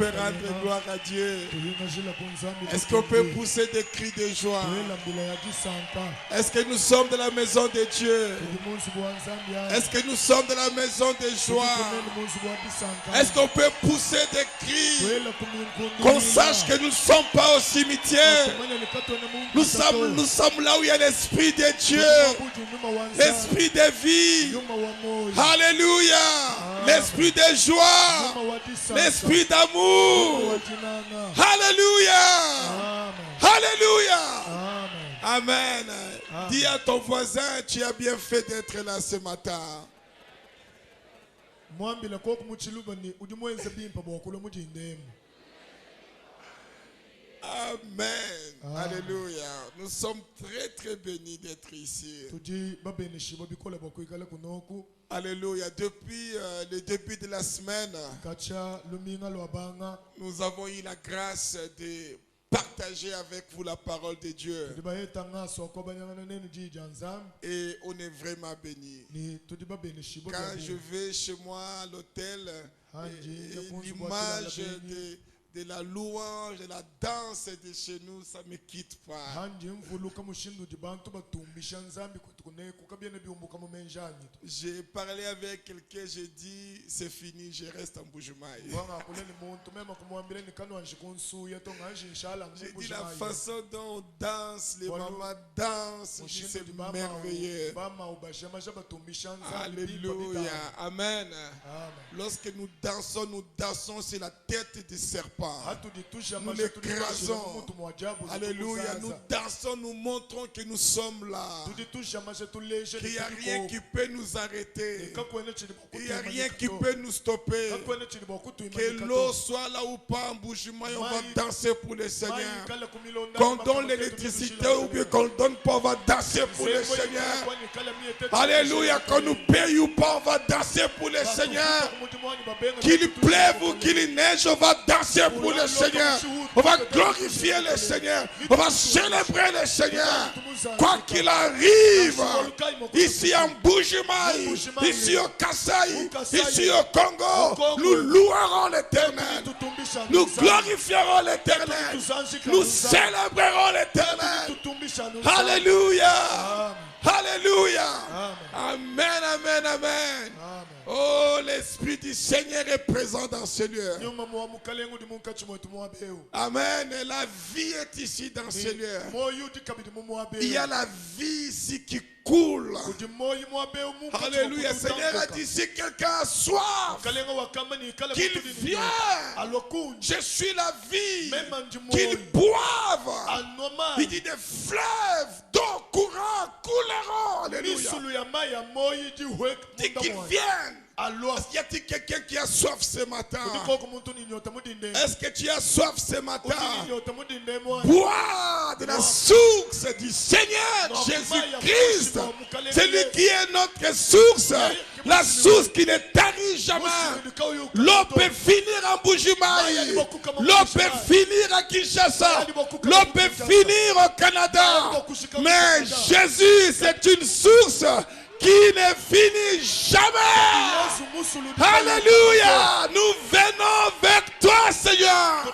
peut rendre gloire à Dieu? Est-ce qu'on peut pousser des cris de joie? Est-ce que nous sommes de la maison de Dieu? Est-ce que nous sommes de la maison de joie? Est-ce qu'on peut pousser des cris? Qu'on sache que nous ne sommes pas au cimetière. Nous sommes là où il y a l'Esprit de Dieu. L'Esprit de vie. Alléluia. L'Esprit de joie. L'Esprit d'amour. Alléluia. Alléluia. Amen. Dis à ton voisin, tu as bien fait d'être là ce matin. Amen. Alléluia. Nous sommes très très bénis d'être ici. Alléluia. Depuis le début de la semaine, nous avons eu la grâce de partager avec vous la parole de Dieu. Et on est vraiment bénis. Quand je vais chez moi à l'hôtel, l'image de la louange, de la danse de chez nous, ça ne me quitte pas. J'ai parlé avec quelqu'un, j'ai dit c'est fini, je reste en Bujumaï. J'ai dit la façon dont on danse, les mamans dansent, c'est merveilleux. Alléluia, amen. Lorsque nous dansons sur la tête du serpent. Nous l'écrasons. Alléluia, nous dansons, nous montrons que nous sommes là. Qu'il n'y a rien qui peut nous arrêter. Il n'y a rien qui peut nous stopper. Que l'eau soit là ou pas en bougement, on va danser pour le Seigneur. Qu'on donne l'électricité ou bien qu'on ne donne pas, on va danser pour le Seigneur. Alléluia, qu'on nous paye ou pas, on va danser pour le Seigneur. Qu'il pleuve ou qu'il neige, on va danser pour le Seigneur. On va glorifier le Seigneur. On va célébrer le Seigneur. Quoi qu'il arrive, ici en Bujumaï, ici au Kasaï, ici au Congo, nous louerons l'Éternel. Nous glorifierons l'Éternel. Nous célébrerons l'Éternel. Alléluia. Alléluia. Amen, amen, amen. Oh, l'Esprit du Seigneur est présent dans ce lieu. Amen. Et la vie est ici dans ce lieu. Il y a la vie ici qui coule. Alléluia. Seigneur a dit, si quelqu'un a soif, qu'il vienne. Je suis la vie. Qu'il boive. Il dit, des fleuves d'eau courant couleront. Alléluia. Dit qu'il vienne. Est-ce qu'il y a quelqu'un qui a soif ce matin? Est-ce que tu as soif ce matin? Bois de la source du Seigneur Jésus-Christ. C'est lui qui est notre source. La source qui ne tarit jamais. L'eau peut finir en Bujumaï. L'eau peut finir à Kinshasa. L'eau peut finir au Canada. Mais Jésus, c'est une source qui ne finit jamais. Alléluia. Nous venons vers toi, Seigneur.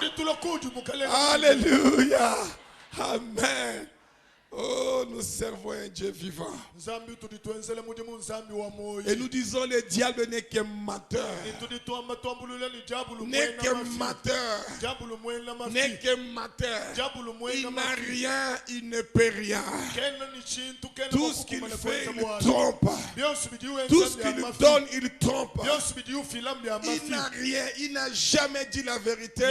Alléluia. Amen. Oh, nous servons un Dieu vivant. Et nous disons, le diable n'est qu'un menteur. N'est qu'un menteur. N'est qu'un menteur. Il n'a rien, il ne peut rien. Tout ce qu'il fait, il trompe. Tout ce qu'il donne, il trompe. Il n'a rien, il n'a jamais dit la vérité.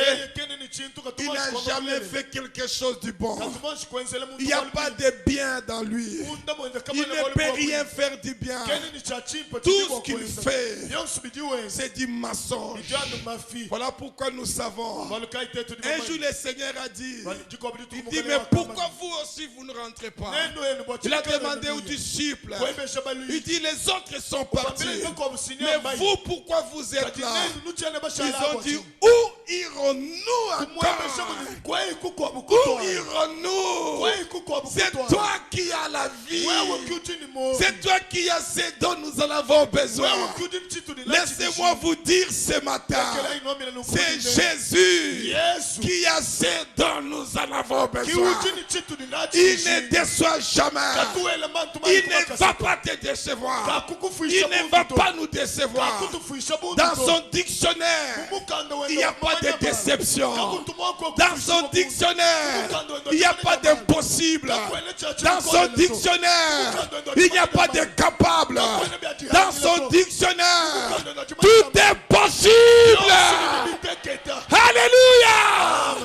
Il n'a jamais fait quelque chose du bon. Il n'y a pas de bien dans lui. Il ne peut rien faire du bien. Tout ce qu'il fait, c'est du mensonge. Voilà pourquoi nous savons. Un jour le Seigneur a dit, il dit, mais pourquoi vous aussi vous ne rentrez pas? Il a demandé aux disciples. Il dit, les autres sont partis. Mais vous, pourquoi vous êtes là? Ils ont dit, où irons-nous encore? Où irons-nous? C'est toi qui as la vie. C'est toi qui as ce dont nous en avons besoin. Laissez-moi vous dire ce matin, c'est Jésus qui a ce dont nous en avons besoin. Il ne déçoit jamais. Il ne va pas te décevoir. Il ne va pas nous décevoir. Dans son dictionnaire, il n'y a pas de déception. Dans son dictionnaire, il n'y a pas d'impossible. Dans son dictionnaire, il n'y a pas de capable. Dans son dictionnaire, tout est possible. Alléluia.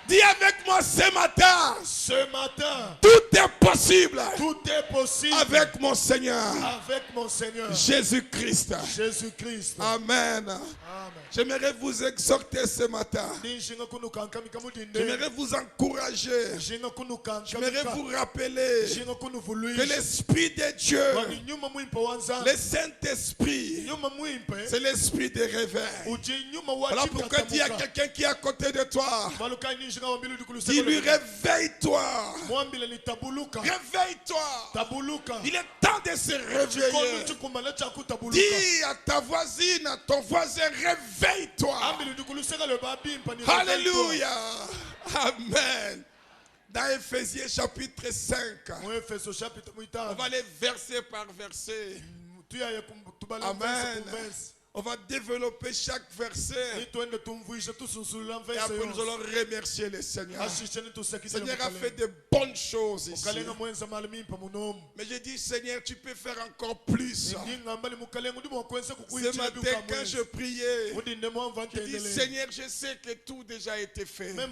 Dis avec moi ce matin. Ce matin, tout est possible. Tout est possible avec mon Seigneur. Avec mon Seigneur. Jésus-Christ. Jésus-Christ. Amen. Amen. J'aimerais vous exhorter ce matin. J'aimerais vous encourager. J'aimerais vous rappeler que l'Esprit de Dieu, le Saint-Esprit, c'est l'Esprit de réveil. Voilà pourquoi dis à quelqu'un qui est à côté de toi, dis-lui réveille-toi. Réveille-toi. Il est temps de se réveiller. Dis à ta voisine, à ton voisin, réveille-toi. Alléluia. Amen. Dans Éphésiens chapitre 5, on va aller verset par verset. Amen. On va développer chaque verset. Et après nous allons remercier le Seigneur. Le Seigneur a fait de bonnes choses ici. Mais j'ai dit, Seigneur, tu peux faire encore plus. Ce matin, quand je priais, je dis, Seigneur, je sais que tout déjà a été fait. Mais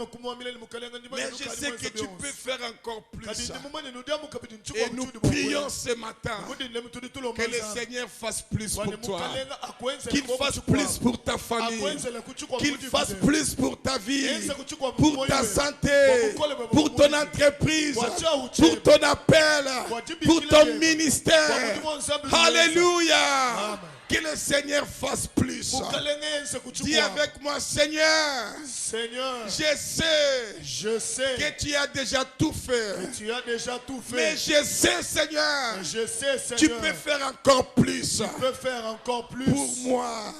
je sais que tu peux faire encore plus. Et nous prions ce matin que le Seigneur fasse plus pour toi. Qu'il fasse plus pour ta famille, qu'il fasse plus pour ta vie, pour ta santé, pour ton entreprise, pour ton appel, pour ton ministère. Alléluia. Que le Seigneur fasse plus. Dis avec moi, Seigneur, je sais que tu as déjà tout fait. Mais je sais, Seigneur, tu peux faire encore plus.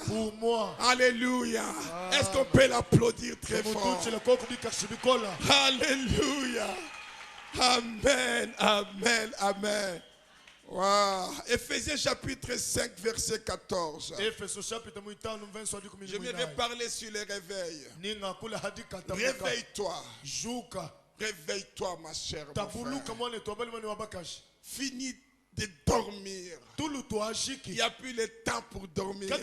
Pour moi. Alléluia. Est-ce qu'on peut l'applaudir très fort? Alléluia. Amen, amen, amen. Wow. Éphésiens chapitre 5 verset 14. Je vais parler sur le réveil. Réveille-toi. Réveille-toi ma chère. Finis de dormir. Il n'y a plus le temps pour dormir. La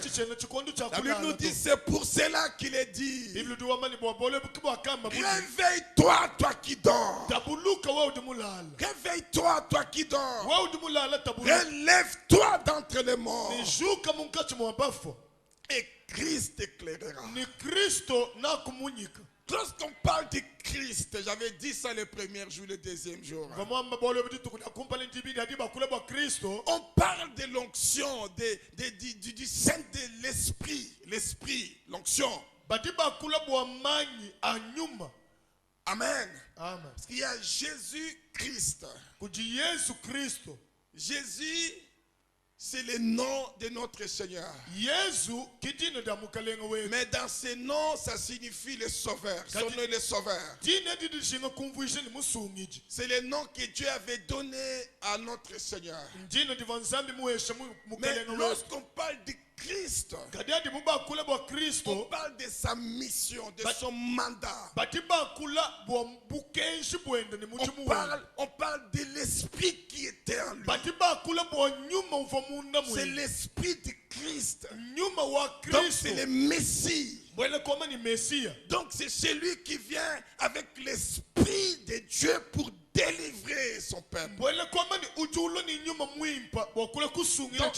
Bible nous dit c'est pour cela qu'il est dit. Réveille-toi toi qui dors. Réveille-toi toi qui dors. Relève-toi d'entre les morts. Et Christ éclairera. Lorsqu'on parle de Christ, j'avais dit ça le premier jour, le deuxième jour. On parle de l'onction, du Saint de l'Esprit. L'Esprit, l'onction. Amen. Parce qu'il y a Jésus-Christ. Jésus, c'est le nom de notre Seigneur. Mais dans ce nom, ça signifie le Sauveur. Son nom est le Sauveur. C'est le nom que Dieu avait donné à notre Seigneur. Mais lorsqu'on parle de Christ, on parle de sa mission, de son mandat. On parle de l'esprit qui était en lui. C'est l'esprit de Christ. Donc c'est le Messie. Donc c'est celui qui vient avec l'esprit de Dieu pour délivrer son peuple. Donc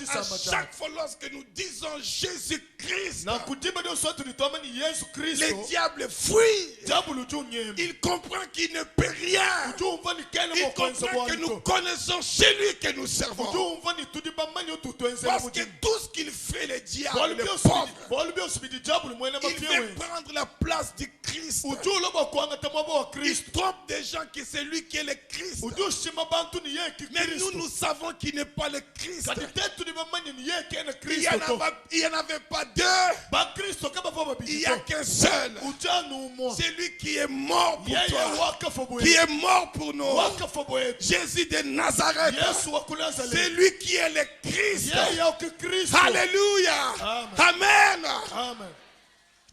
à chaque fois lorsque nous disons Jésus-Christ, Christ, na kudima ndio sote tulitamani Yesu Kristo, le diable fuit. diable tu nyema. Il comprend qu'il ne peut rien. Uju umfani kene Il mo kwenza comprend que nous connaissons celui que nous servons. Uju umfani tudiba manyo tutwenze Parce mu que jina. tout ce qu'il fait, le diable, Bolu le bio pauvre, bolu bio subidi diable mwene il mafiewe. veut prendre la place du Christ. Uju lobo kwanga tamabo wa Il Kristo. trompe des gens que c'est lui qui est le Christ. Uju shima bantu ni yeye ki Mais Kristo. nous savons qu'il n'est pas le Christ. Kati tetu ni bamanya ni yeye kene Il n'y Kristo. en avait pas deux. Ba Kristo kama baba Il n'y a qu'un seul. Ujanu mo. C'est lui qui est mort pour Yeye toi. waka fobo. Qui est mort pour nous. Waka fobo yetu. Jésus de Nazareth. Yesu wa Nazareth. C'est lui qui est le Christ. Yeye ya ki Kristo. Alléluia. Amen. Amen. Amen.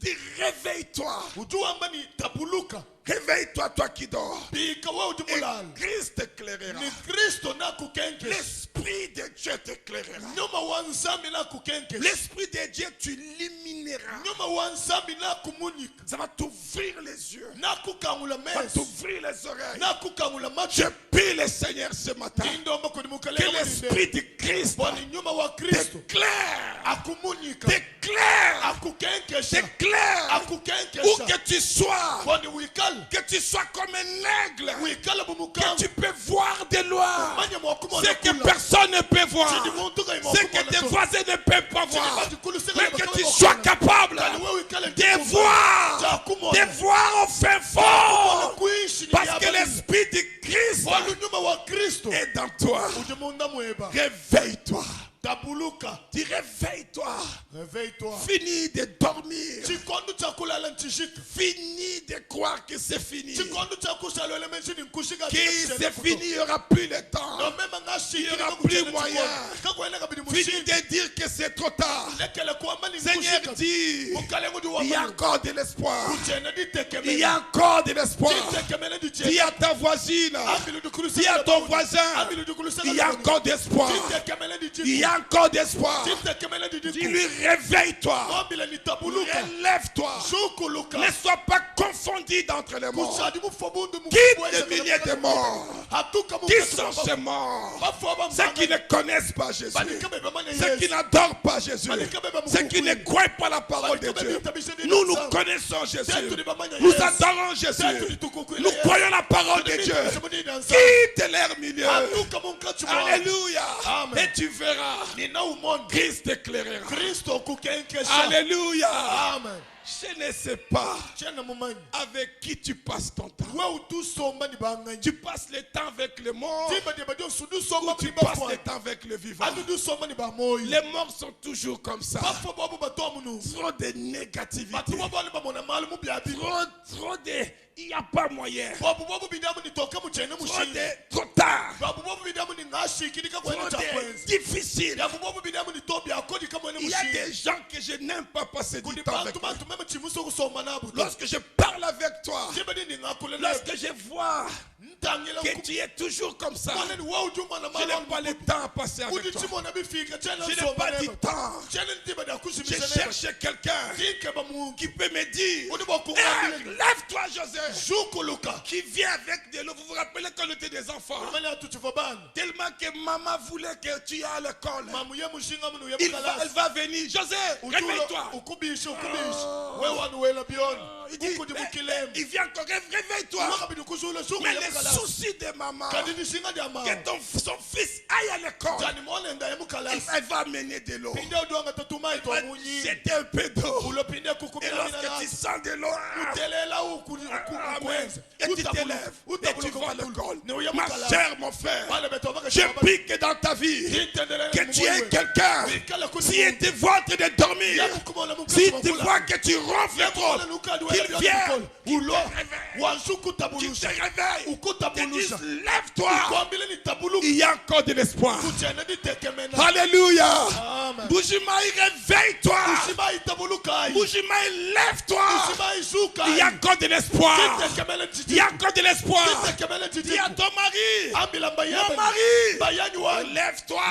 Dis réveille-toi. Uju ambani tabuluka. Réveille-toi, toi qui dors. Bika wewe Et udimulala. Christ t'éclairera. Ni Kristo na kukenke. L'Esprit de Dieu t'éclairera. Nyuma wanzambi na kukenke. L'Esprit de Dieu t'illumинera. Nyuma wanzambi na kumunyika. Ça va t'ouvrir les yeux. Na kukangula Ça va mesi. t'ouvrir les oreilles. Na kukangula Je macho. prie le Seigneur ce matin. Indomba kuni Que mukaleka l'Esprit du Christ Bwana nyuma wa Kristo. t'éclaire. Akumunyika. T'éclaire. Akukenkesha. T'éclaire. Où Akukenkesha. que tu sois. Bwana wikala. Que tu sois comme un aigle. Wikala Que bumukangu. tu peux voir de loin. Manya mwakumona Ce que kula. personne ne peut voir. Sidi muntuka Ce que imwakumona tes to. voisins ne peuvent pas Sidi voir. bati kulusika Mais na que bakala tu mwakumona. sois capable Kali wewe wikala de ndikumba. voir. Chakumona. De voir au fin fond. Kuishi ni Parce que yabali. l'Esprit du Christ Bwana nyuma wa Kristo. est dans toi. Ujimunda mweba. Réveille-toi. Tabuluka. Dis réveille-toi. Réveille-toi. Finis de dormir. Chikondo cha kulala nchishika. Finis de croire que c'est fini. Chikondo cha kusala le menshi ni nkushika. Que c'est fini, il n'y aura plus le temps. No mema ngashi. Il n'y aura plus moyen. Kakwenda kabidi Finis mushika. de dire que c'est trop tard. Lekele kwa mani Seigneur nkushika. dit, Mukalengu di il y a wabali. encore de l'espoir. Kuchena di tekemele. Il y a encore de l'espoir. Di tekemele di chena. Dis à ta voisine, Amilu di kulusika. dis à ton voisin, Amilu di kulusika. il y a encore d'espoir. Di tekemele di Il jiku. y a encore d'espoir. Di tekemele di jiku. Dis-lui, réveille-toi. Mambila ni tabuluka. Relève-toi. Shukuluka. Ne sois pas confondu d'entre les morts. Kusadi mufobundu Quitte les milliers de morts. Hatuka Qui mukatu sont baba. ces morts? Bafu aba Ceux qui mbanga. ne connaissent pas Jésus. Balika beba mane Ceux qui Yesu. n'adorent pas Jésus. Balika beba Ceux qui ne mukukui. croient pas la parole de Balika beba Dieu. itabisheni Nous, nous dansa. connaissons Jésus. Tetu ni bamanya Nous Yesu. adorons Tetu Jésus. ni tukukui Nous Yesu. croyons la parole de Tetu ni Dieu. tusemuni dansa. Quitte leur milieu. Hatuka mukatu mwa. Alléluia. Amen. Et tu verras. Nina umondi. Christ t'éclairera. Kristo kukenkesha. Alléluia. Amen. Je ne sais pas Chena mumanyi. avec qui tu passes ton temps. Wewe utusomba ni banganyi. Tu passes le temps avec les morts Tiba de badio sudu ou somba tu ni passes bafwa. le temps avec les vivants. Adu du somba ni bamoyi. Les morts sont toujours comme ça. Bafwa babu batomunu. Trop de négativité. Batu babu ali bamona malu mu biabi. Trop de... Il n'y a pas moyen. Babu babu bidamu ni toka mu chene mu Trop shi. de... Trop tard. Babu babu bidamu ni ngashi kidika Trop kwenda cha de... kwenzi. Difficile. Babu babu bidamu ni tobi akodi kama ene Il mu y a shi. des gens que je n'aime pas passer du Kudi temps avec bantu eux. bantu meme chimuso kusoma nabu. Lorsque je parle avec toi, Tiba ni ngakule na. lorsque je vois Ntangela que tu es toujours comme ça, Mwana ni wao juma na je n'ai malu. pas le temps à passer avec Kudi toi. chimo na bifika chena Je n'ai somba pas neba. du temps. Chena tiba da Je kushimisha neba. cherche quelqu'un Kike ba mu. qui peut me dire, Udi ba kungambile. hey, lève-toi Joseph, Shukuluka. qui vient avec de l'eau. Vous vous rappelez quand on était des enfants, Mali atuchivabana. tellement que maman voulait que tu ailles à l'école. Mamu ye mushinga munu ye Elle mukalasi. va venir. Joseph, réveille-toi. Ukubishi. Wewe wanu wela bioni. Il dit, Ukuji mukilemu. il vient encore, réveille-toi. Wakabidi kuzula shuku Mais ye les mukalasi. soucis de maman, Kadini shinga dia mama. que son fils aille à l'école, Jani mwone nda ye mukalasi. elle va amener de l'eau. Pinde uduanga tatuma ito Elle va munyi. jeter un peu d'eau. Ulo pinde Et kukumina lorsque mina tu nasi. sens de l'eau, Utelela ukwenze. et tu t'élèves, et tu vas à l'école. Ne uye Ma mukalasi. chère, mon frère, Bale beto baka je shaba. prie que dans ta vie, que tu aies quelqu'un, si il te voit en train de dormir, si tu vois que tu ronfles trop, qu'il vienne, qu'il te réveille, te dise, lève-toi, il y a encore de l'espoir. Alléluia. Amen. Bougimaï, réveille-toi. Bougimaï, lève-toi. Il y a encore de l'espoir. Il y a encore de l'espoir. Dis à ton mari, mon mari, lève-toi,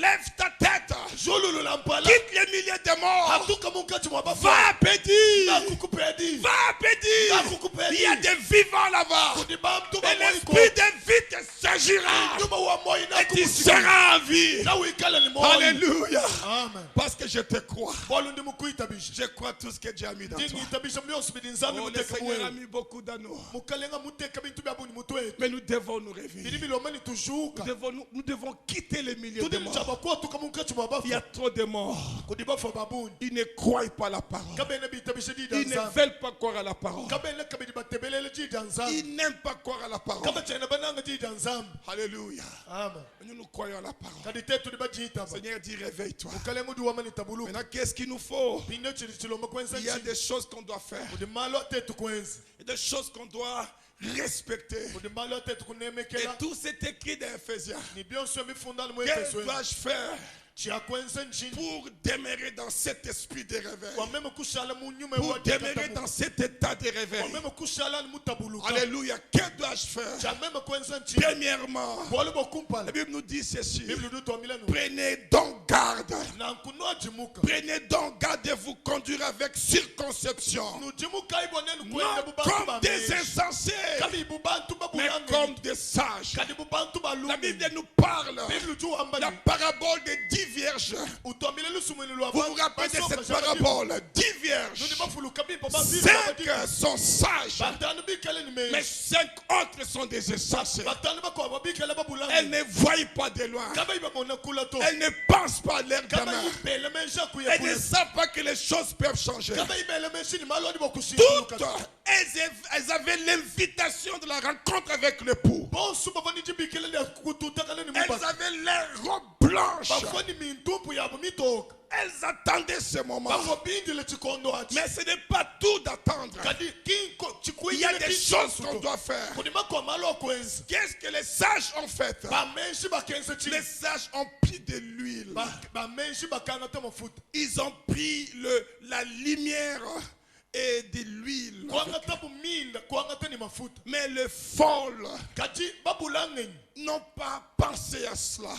lève ta tête, quitte les milliers de morts, va à Pédi, va à Pédi, il y a des vivants là-bas, et l'esprit de vie te s'agira, Et tu seras en vie. Alléluia. Amen. Parce que je te crois. Je crois tout ce que Dieu a mis dans toi. Oh, le Seigneur a mis beaucoup d'anneaux. Mais nous devons nous réveiller. Nous devons quitter les milieux des morts. Il y a trop de morts. Ils ne croient pas à la parole. Ils ne veulent pas croire à la parole. Ils n'aiment pas croire à la parole. Alléluia. Amen. Nous croyons à la parole. Seigneur dit réveille-toi. Maintenant, qu'est-ce qu'il nous faut? Il y a des choses qu'on doit faire. Et des choses qu'on doit respecter. Et tout c'est écrit dans Ephésiens. Qu'est-ce que dois-je faire pour demeurer dans cet esprit de réveil? Pour demeurer dans cet état de réveil? Alléluia. Que dois-je faire? Premièrement, la Bible nous dit ceci. Prenez donc garde. Prenez donc garde de vous conduire avec circonception. Non comme des insensés, mais comme des sages. La Bible nous parle la parabole des 10 vierges. Vous vous rappelez de cette parabole? 10 vierges. 5 sont sages, mais 5 autres sont des insensés. Elles ne voient pas de loin. Elles ne pensent pas à leur gamin. Elles ne savent pas que les choses peuvent changer. Toutes, elles avaient l'invitation de la rencontre avec l'époux. Elles avaient l'air robe blanche. Elles attendaient ce moment. Mais ce n'est pas tout d'attendre. Il y a des choses qu'on doit faire. Qu'est-ce que les sages ont fait? Les sages ont pris de l'huile. Ils ont pris la lumière et de l'huile. Mais les folles n'ont pas pensé à cela.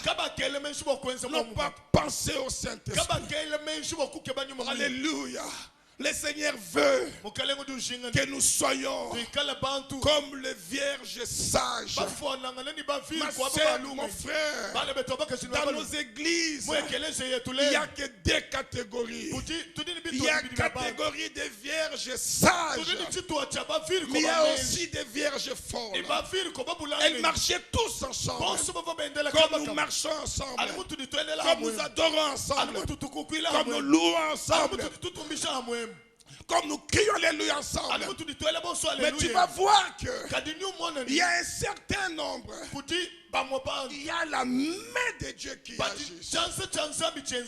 N'ont pas pensé au Saint-Esprit. Alléluia. Le Seigneur veut que nous soyons comme les vierges sages. Ma soeur, mon frère, dans nos églises, il n'y a que 2 catégories. Il y a une catégorie des vierges sages, mais il y a aussi des vierges folles. Elles marchaient tous ensemble, comme nous marchons ensemble, comme nous adorons ensemble, comme nous louons ensemble, comme nous crions alléluia ensemble. Mais tu vas voir qu'il y a un certain nombre. Il y a la main de Dieu qui agit.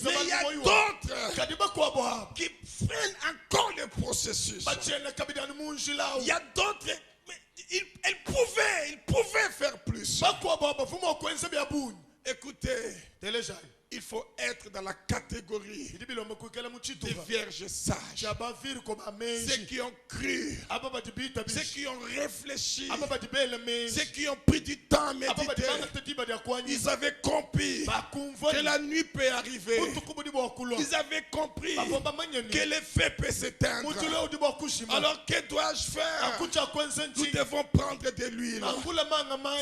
Mais il y a d'autres qui freinent encore le processus. Il y a d'autres, ils pouvaient faire plus. Écoutez, il faut être dans la catégorie des vierges sages. Ceux qui ont cru, ceux qui ont réfléchi, ceux qui ont pris du temps à méditer. Ils avaient compris que la nuit peut arriver. Ils avaient compris que le feu peut s'éteindre. Alors que dois-je faire? Nous devons prendre de l'huile.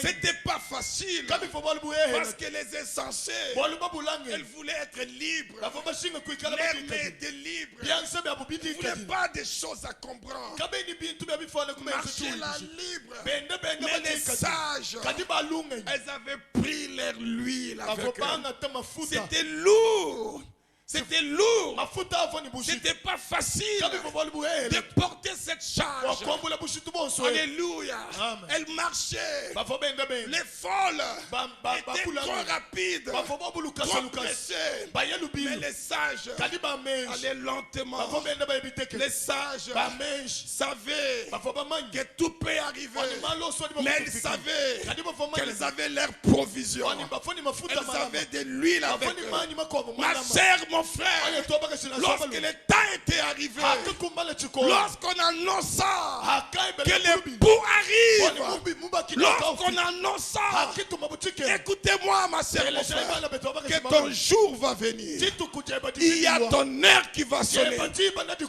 C'était pas facile parce que les insensés, elles voulaient être libres. Leur main était libre. Ils ne voulaient pas des choses à comprendre. Marcher la libre. Mais les sages, elles avaient pris leur huile avec eux. C'était lourd. C'était lourd. C'était pas facile de porter cette charge. Alléluia. Elle marchait. Les folles étaient trop rapides, trop pressées. Mais les sages allaient lentement. Les sages savaient que tout peut arriver. Mais elles savaient qu'elles avaient leur provision. Elles avaient de l'huile avec eux. Ma sœur, mon frère, lorsque le temps était arrivé, lorsqu'on annonça que les bouts arrivent. Lorsqu'on annonce ça, écoutez-moi ma sœur, mon frère, que ton jour va venir. Il y a ton heure qui va sonner.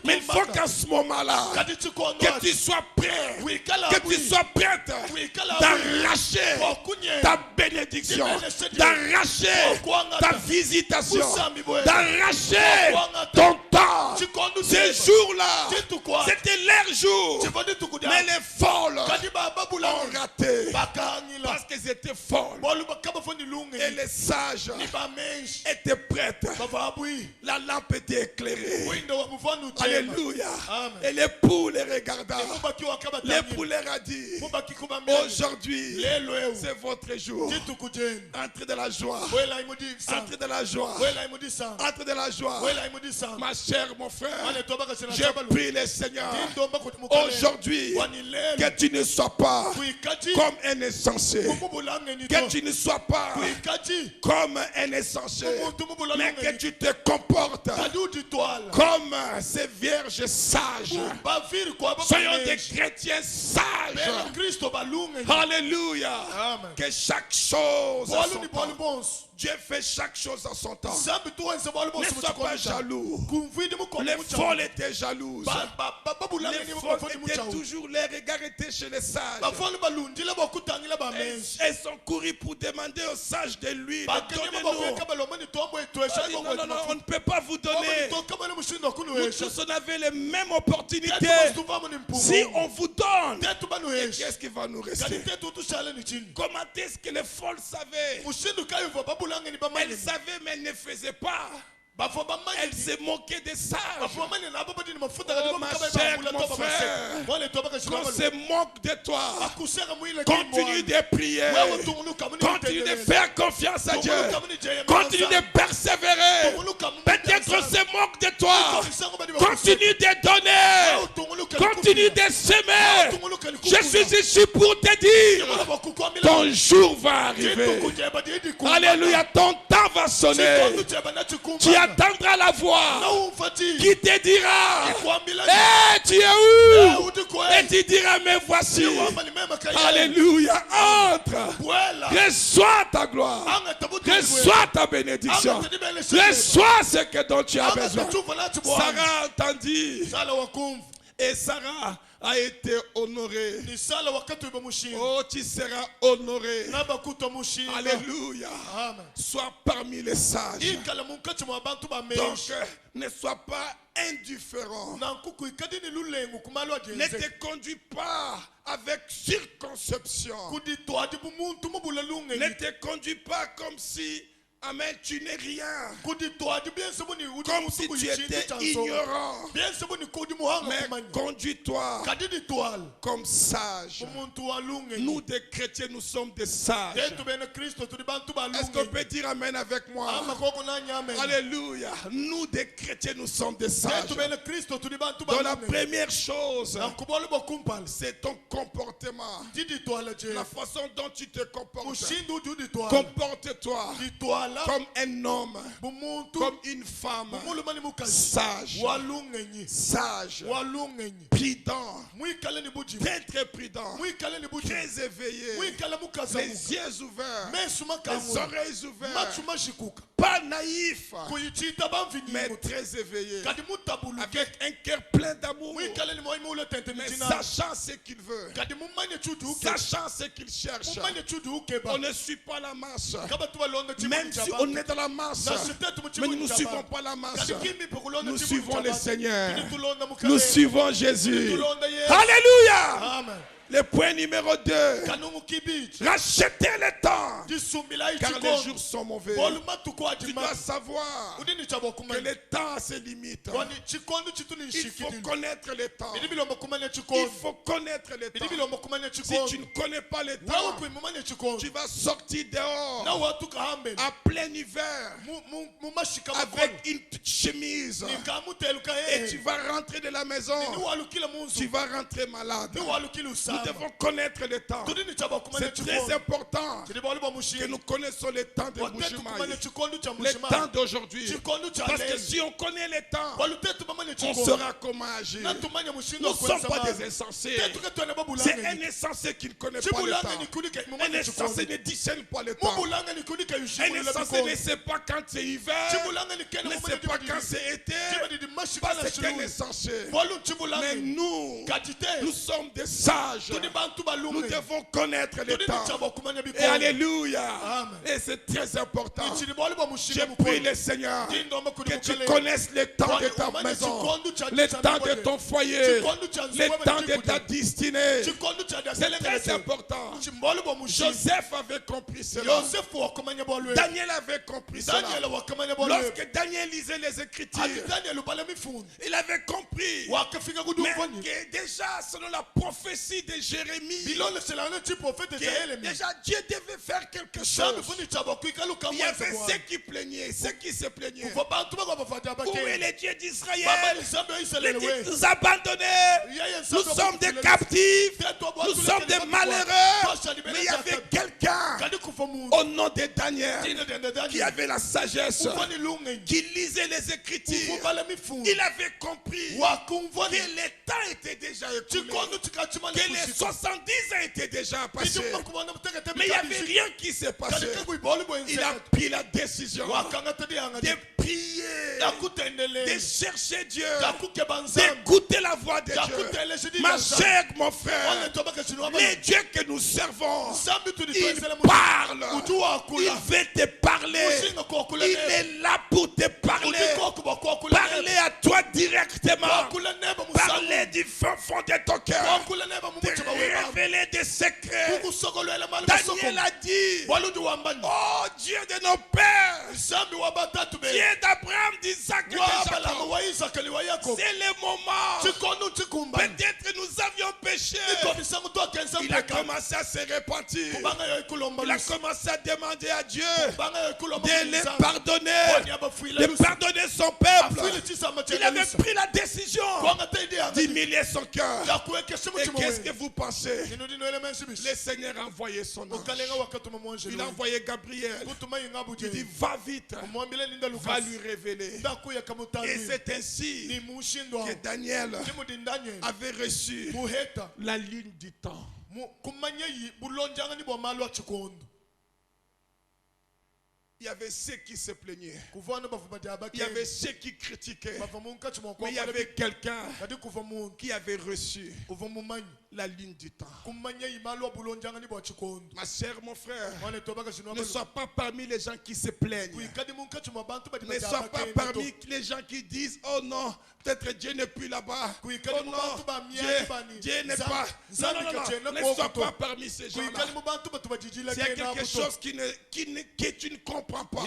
Mais il faut qu'à ce moment-là, que tu sois prêt, que tu sois prête d'arracher ta bénédiction, d'arracher ta visitation, d'arracher ton temps. Ces jours-là, c'était leur jour. Mais les folles ont raté parce qu'ils étaient folles. Et les sages étaient prêtes. La lampe était éclairée. Alléluia. Et l'époux les regarda. L'époux leur a dit, aujourd'hui, c'est votre jour. Entrez de la joie. Entrez de la joie. Entrez de la joie. Ma chère, mon frère, je prie le Seigneur aujourd'hui que tu ne sois pas comme un insensé. Que tu ne sois pas comme un insensé. Mais que tu te comportes comme ces vierges sages. Soyons des chrétiens sages. Alléluia. Que chaque chose à son temps. Dieu fait chaque chose à son temps. Ne sois pas jaloux. Les folles étaient jalouses. Les folles étaient toujours, les regards étaient chez les sages. Elles sont courues pour demander aux sages de l'huile. Non, on ne peut pas vous donner. Nous tous, on avait les mêmes opportunités. Si on vous donne, qu'est-ce qui va nous rester? Comment est-ce que les folles savaient? Elles savaient, mais elles ne faisaient pas. Elle se moquait des sages. Oh ma chère, mon frère, qu'on se moque de toi, continue de prier, continue de faire confiance à Dieu, continue de persévérer. Peut-être qu'on se moque de toi, continue de donner, continue de s'aimer. Je suis ici pour te dire, ton jour va arriver. Alléluia, ton temps va sonner. Tu attendras la voix qui te dira, hey, tu es où? Et tu diras, mais voici. Alléluia, entre. Reçois ta gloire. Reçois ta bénédiction. Reçois ce dont tu as besoin. Sarah entendit. Et Sarah a été honorée. Oh, tu seras honoré. Alléluia. Sois parmi les sages. Donc, ne sois pas indifférent. Ne te conduis pas avec circonception. Ne te conduis pas comme si, amen, tu n'es rien. Comme si tu étais ignorant. Mais conduis-toi comme sage. Nous, des chrétiens, nous sommes des sages. Est-ce qu'on peut dire amen avec moi? Alléluia. Nous, des chrétiens, nous sommes des sages. Donc la première chose, c'est ton comportement. La façon dont tu te comportes. Comporte-toi comme un homme, comme une femme sage, sage, prudent, très prudent, très éveillé, les yeux ouverts, les oreilles ouvertes, pas naïf, mais très éveillé, avec un cœur plein d'amour, mais sachant ce qu'il veut, sachant ce qu'il cherche. On ne suit pas la masse. Même si on est dans la masse, mais nous ne suivons pas la masse. Nous suivons le Seigneur. Nous suivons Jésus. Alléluia. Amen. Le point numéro 2. Rachetez le temps. Car les jours sont mauvais. Tu dois savoir que le temps a ses limites. Il faut connaître le temps. Il faut connaître le temps. Si tu ne connais pas le temps, tu vas sortir dehors à plein hiver avec une petite chemise. Et tu vas rentrer de la maison. Tu vas rentrer malade. Nous devons connaître le temps. C'est très important que nous connaissons le temps de Mbujimayi, le temps d'aujourd'hui. Parce que si on connaît le temps, on saura comment agir. Nous ne sommes pas des insensés. C'est un insensé qui ne connaît pas le temps. Un insensé ne discerne pas le temps. Un insensé ne sait pas quand c'est hiver, ne sait pas quand c'est été. Parce que c'est un insensé. Mais nous sommes des sages. Nous devons connaître le temps. Et alléluia. Et c'est très important. Je prie le Seigneur que tu connaisses le temps de ta maison, le temps de ton foyer, le temps de ta destinée. C'est très important. Joseph avait compris cela. Daniel avait compris cela. Lorsque Daniel lisait les Écritures, il avait compris. Mais que déjà, selon la prophétie de Jérémie, déjà Dieu devait faire quelque chose. Il y avait ceux qui plaignaient, ceux qui se plaignaient. Où est le Dieu d'Israël? Les Dieu nous a abandonnés. Nous sommes des captifs. Nous sommes des malheureux. Mais il y avait quelqu'un au nom de Daniel qui avait la sagesse, qui lisait les Écritures. Il avait compris que le temps était déjà écoulé, que les 70 ans étaient déjà passés. Mais il n'y avait rien qui s'est passé. Il a pris la décision de prier, de chercher Dieu, d'écouter la voix de Dieu. Ma chère, mon frère, les dieux que nous servons, il parle, il veut te parler, il est là pour te parler, parler à toi directement, parler du fin fond de ton cœur, te révéler des secrets. Daniel a dit, oh Dieu de nos pères, Dieu d'Abraham, d'Isaac et de Jacob, c'est le moment. Peut-être nous avions péché. Il a commencé à se repentir. Il a commencé à demander à Dieu de les pardonner, de pardonner son peuple. Il avait pris la décision d'humilier son cœur. Et qu'est-ce que vous pensez? Le Seigneur a envoyé son ange. Il a envoyé Gabriel. Il dit, va vite, va lui révéler. Et c'est ainsi que Daniel avait reçu la ligne du temps. Il y avait ceux qui se plaignaient. Il y avait ceux qui critiquaient. Mais il y avait quelqu'un qui avait reçu la ligne du temps. Ma chère, mon frère, ne sois pas parmi les gens qui se plaignent. Ne sois pas parmi les gens qui disent, oh non, peut-être Dieu n'est plus là-bas. Oh non, Dieu n'est pas. Non, ne sois pas parmi ces gens-là. S'il y a quelque chose que tu ne comprends pas,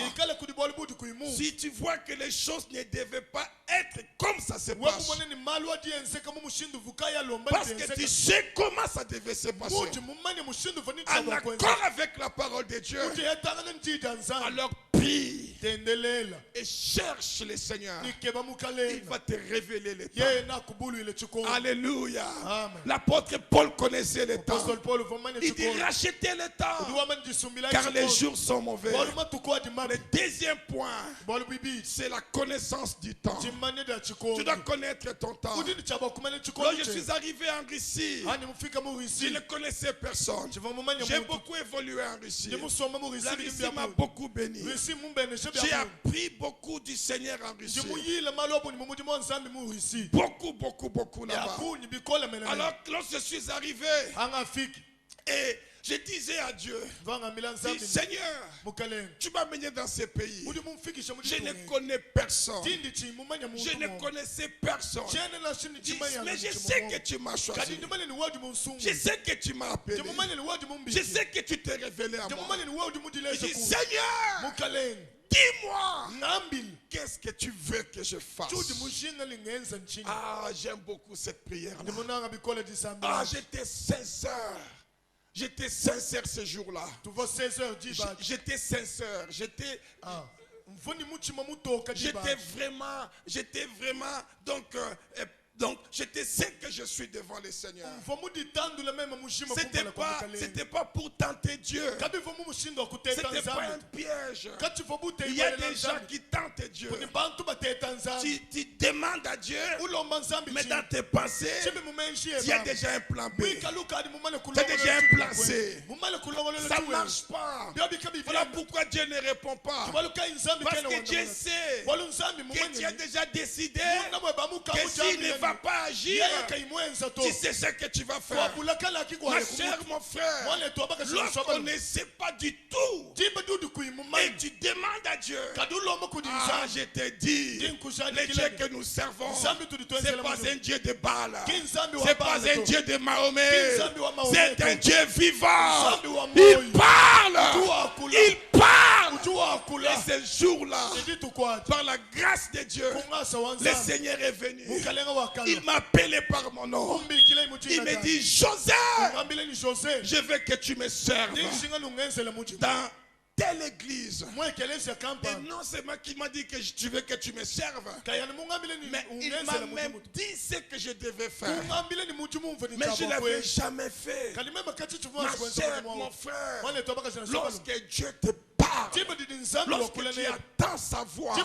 si tu vois que les choses ne devaient pas être comme ça se passe, parce que tu sais comment ça devait se passer, en accord avec la parole de Dieu, alors prie et cherche le Seigneur. Il va te révéler le temps. Alléluia. L'apôtre Paul connaissait le temps. Il dit rachetez le temps, car les jours sont mauvais. Le deuxième point, c'est la connaissance du temps. Tu dois connaître ton temps. Lorsque je suis arrivé en Russie, je ne connaissais personne. J'ai beaucoup évolué en Russie. La Russie m'a beaucoup béni. J'ai appris beaucoup du Seigneur en Russie. Beaucoup là-bas. Alors lorsque je suis arrivé, et je disais à Dieu, Seigneur, tu m'as mené dans ce pays. Je ne connais personne. Je ne connaissais personne. Mais je sais que tu m'as choisi. Je sais que tu m'as appelé. Je sais que tu t'es révélé à moi. Je dis, Seigneur, dis-moi, qu'est-ce que tu veux que je fasse? Ah, j'aime beaucoup cette prière. Ah, j'étais sincère. J'étais sincère ce jour-là. J'étais sincère. J'étais vraiment, donc j'étais sais que je suis devant le Seigneur. C'était pas pour tenter Dieu. C'était pas un piège. Il y a des gens qui tentent Dieu. Tu demandes à Dieu, mais dans tes pensées, il y a déjà un plan B. Tu as déjà un plan C. Ça ne marche pas. Voilà pourquoi Dieu ne répond pas. Parce que Dieu sait que tu as déjà décidé que s'il ne va pas agir, tu sais ce que tu vas faire. Ma chère, mon frère, lorsqu'on ne sait pas du tout et tu demandes à Dieu, je te dis, le Dieu que nous servons, ce n'est pas un Dieu de Baal, ce n'est pas un Dieu de Mahomet, c'est un Dieu vivant. Il parle, il parle. Et ce jour-là, par la grâce de Dieu, le Seigneur est venu. Il m'a appelé par mon nom. Il me dit, José, je veux que tu me serves dans telle église. Et non, c'est moi qui m'a dit que tu veux que tu me serves. Mais il m'a même dit ce que je devais faire. Mais je ne l'avais jamais fait. Ma chère, mon frère, lorsque Dieu te parle, lorsque tu attends sa voix, je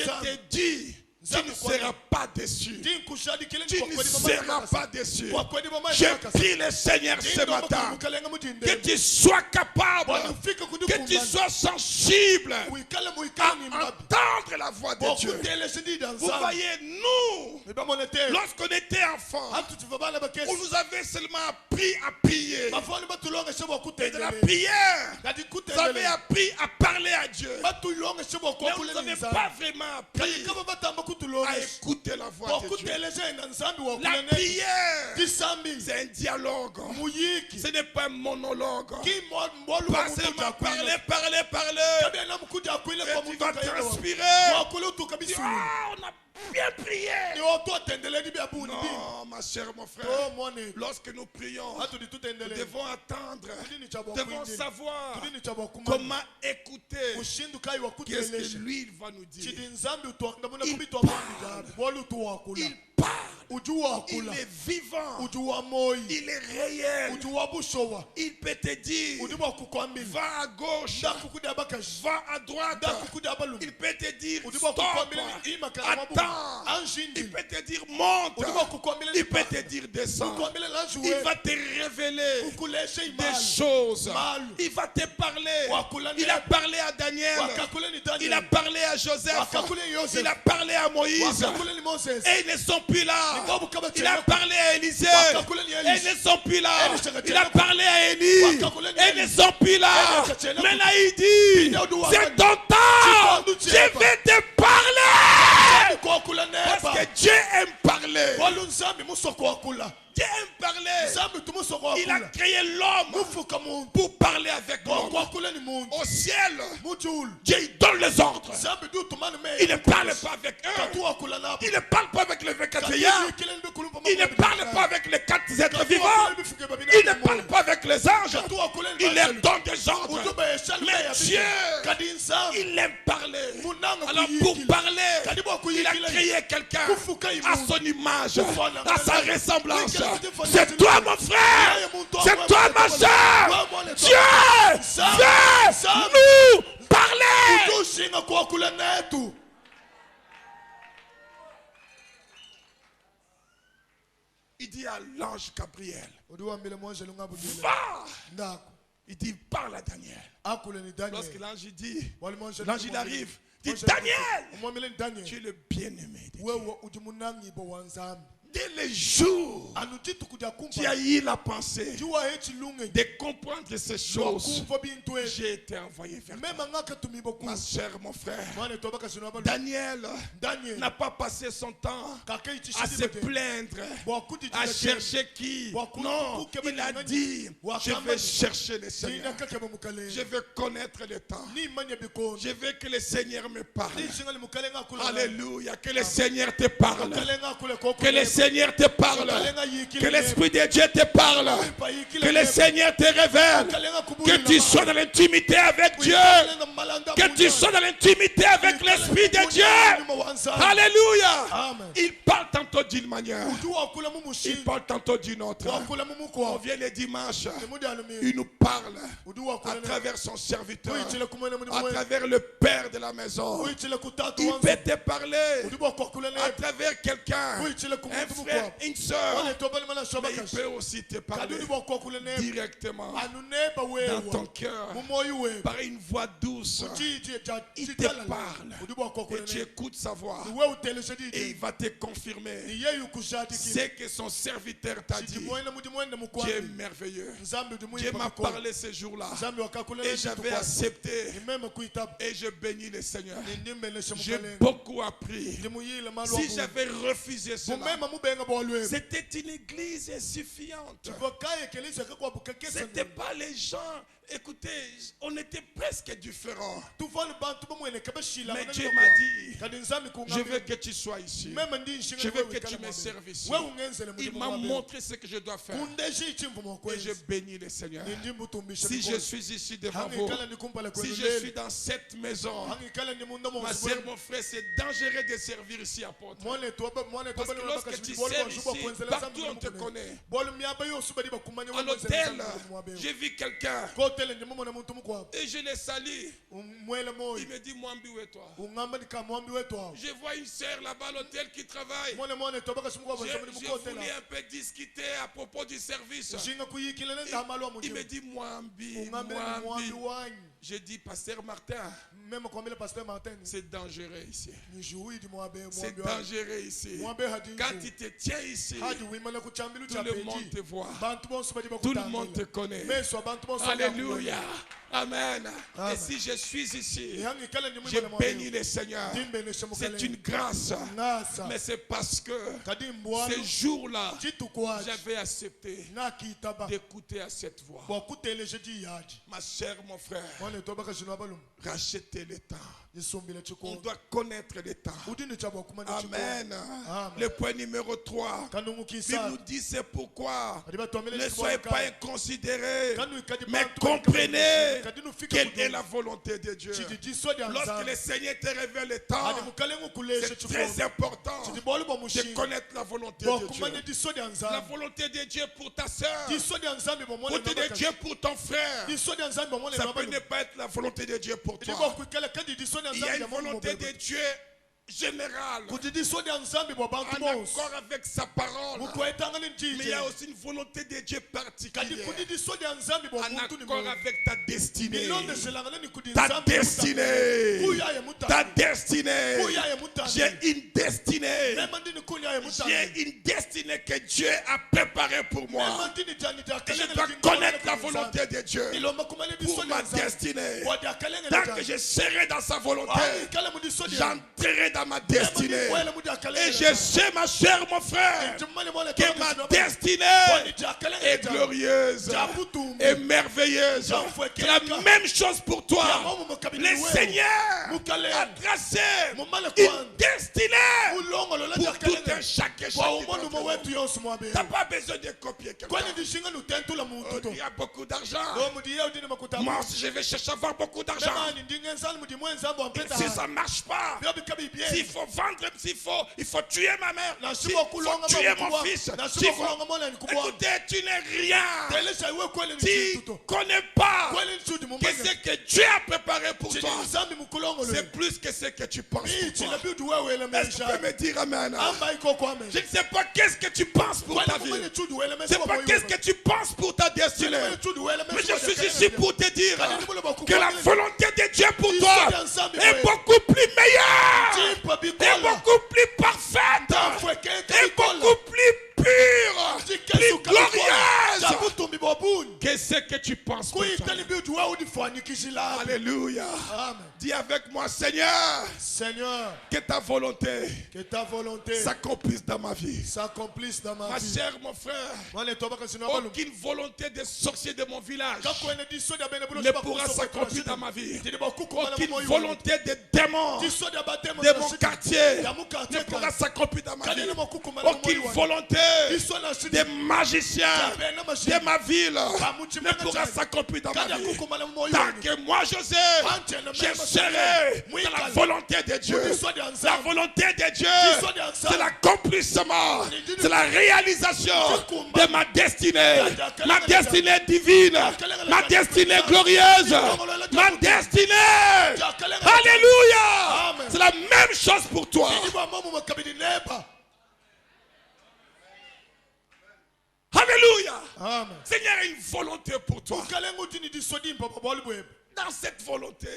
te dis, tu ne seras pas déçu. Tu ne seras pas déçu. Je prie le Seigneur ce matin que tu sois capable, que tu sois sensible à entendre la voix de Dieu. Vous voyez, nous, lorsqu'on était enfants, on nous avait seulement appris à prier. Et de la prière, vous avez appris à parler à Dieu. Mais vous n'avez pas vraiment appris à écouter la voix de Dieu. La prière, c'est un dialogue. Ce n'est pas un monologue. Pas seulement parler. Et tu vas transpirer. On a bien prié. Non, ma chère, mon frère. Lorsque nous prions, nous devons attendre. Nous devons savoir comment écouter. Qu'est-ce que lui va nous dire. Il parle. Il est vivant. Il est réel. Il peut te dire, va à gauche, va à droite. Il peut te dire, stop, attends. Il peut te dire, monte. Il peut te dire, descends. Il va te révéler des choses. Il va te parler. Il a parlé à Daniel. Il a parlé à Joseph. Il a parlé à Moïse. Et ils ne sont plus là. Il a parlé à Élisée. Et ils ne sont plus là. Il a parlé à Élie. Et ils ne sont plus là. Mais là il dit, c'est ton temps. Je vais te parler. Parce que Dieu aime parler. Dieu aime parler. Il a créé l'homme pour parler avec l'homme. Au ciel, Dieu il donne les ordres. Il ne parle pas avec eux. Il ne parle pas avec les 24 veillards. Il ne parle pas avec les 4 êtres vivants. Il ne parle pas avec les anges. Il leur donne des ordres. Mais Dieu, il aime parler. Alors pour parler, il a créé quelqu'un à son image, à sa ressemblance. C'est toi mon frère. C'est toi ma soeur. Dieu veut nous parler. Il dit à l'ange Gabriel, va. Il dit, parle à Daniel. Lorsque l'ange dit, l'ange il arrive, il dit, Daniel, tu es le bien-aimé de Dieu. Dès le jour, tu as eu la pensée de comprendre ces choses. J'ai été envoyé vers toi. Ma chère, mon frère, Daniel n'a pas passé son temps à se plaindre, à chercher qui. Non, il a dit, je vais chercher le Seigneur. Je veux connaître le temps. Je veux que le Seigneur me parle. Alléluia, que le Seigneur te parle. Que le Seigneur Seigneur te parle. Que l'Esprit de Dieu te parle. Que le Seigneur te révèle. Que tu sois dans l'intimité avec Dieu. Que tu sois dans l'intimité avec l'Esprit de Dieu. Alléluia. Il parle tantôt d'une manière. Il parle tantôt d'une autre. On vient les dimanches. Il nous parle à travers son serviteur. À travers le père de la maison. Il peut te parler à travers quelqu'un, un frère, une soeur. Mais il peut aussi te parler directement dans ton cœur par une voix douce. Il te parle et tu écoutes sa voix et il va te confirmer ce que son serviteur t'a dit. Dieu est merveilleux. Dieu m'a parlé ce jour-là et j'avais accepté et je bénis le Seigneur. J'ai beaucoup appris. Si j'avais refusé cela, c'était une église insuffisante. C'était pas les gens. Écoutez, on était presque différents. Mais Dieu m'a dit, je veux que tu sois ici. Je veux que tu me serves ici. Il m'a montré ce que je dois faire. Et je bénis le Seigneur. Si je suis ici devant vous, si je suis dans cette maison, ma soeur, mon frère, c'est dangereux de servir ici à Porte. Parce que lorsque tu sers ici, partout on te connaît. En hôtel, j'ai vu quelqu'un et je l'ai sali. Il me dit, Mwambi, où est toi? Je vois une sœur là-bas à l'hôtel qui travaille. J'ai voulu un peu discuter à propos du service. Il me dit, Mwambi, Mwambi. J'ai dit, Pasteur Martin, c'est dangereux ici. C'est dangereux ici. Quand tu te tiens ici, tout le monde te voit. Tout le monde te connaît. Alléluia. Amen. Et si je suis ici, je bénis le Seigneur. C'est une grâce. Mais c'est parce que ce jour-là, j'avais accepté d'écouter à cette voix. Ma chère, mon frère, rachetez le temps. On doit connaître le temps. Amen. Le point numéro 3. Il nous dit c'est pourquoi ne soyez pas inconsidérés, mais comprenez quelle est la volonté de Dieu. Lorsque le Seigneur te révèle le temps, c'est très important de connaître la volonté de Dieu. La volonté de Dieu pour ta soeur, la volonté de Dieu pour ton frère. Ça peut ne pas être la volonté de Dieu pour toi. Il y a une volonté de Dieu générale, en accord avec sa parole. Mais il y a aussi une volonté de Dieu particulière, en accord avec ta destinée. Ta destinée. Ta destinée. J'ai une destinée. J'ai une destinée que Dieu a préparée pour moi. Et je dois connaître la volonté de Dieu pour ma destinée. Tant que je serai dans sa volonté, j'entrerai dans ma destinée. Et je sais, ma chère, mon frère, que ma destinée est glorieuse et merveilleuse. C'est la même chose pour toi. Le Seigneur a tracé une destinée pour tout un chacun. Tu n'as pas besoin de copier quelqu'un. Il y a beaucoup d'argent. Moi aussi, je vais chercher à avoir beaucoup d'argent. Si ça ne marche pas, s'il faut vendre, il faut tuer ma mère, s'il faut tuer mon fils, écoutez, tu n'es rien. Tu ne connais pas que ce que Dieu a préparé pour toi, c'est plus que ce que tu penses pour toi. Est-ce que tu peux me dire amen? Je ne sais pas qu'est-ce que tu penses pour ta vie. Je ne sais pas qu'est-ce que tu penses pour ta destinée. Mais je suis ici pour te dire que la volonté de Dieu pour toi est beaucoup plus meilleure, est beaucoup plus parfaite, est beaucoup plus pure, plus glorieuse Qu'est-ce que tu penses pour toi? Alléluia. Dis avec moi, Seigneur, que ta volonté s'accomplisse dans ma vie. Ma chère, mon frère, aucune volonté des sorciers de mon village ne pourra s'accomplir dans ma vie. Aucune volonté des démons de mon quartier ne pourra s'accomplir dans ma vie. Aucune volonté des magiciens de ma ville ne pourra s'accomplir dans ma vie. Tant que moi, José, je serai dans la volonté de Dieu. La volonté de Dieu, c'est l'accomplissement, c'est la réalisation de ma destinée divine, ma destinée glorieuse, ma destinée. Alléluia. C'est la même chose pour toi. Alléluia. Seigneur a une volonté pour toi. Dans cette volonté,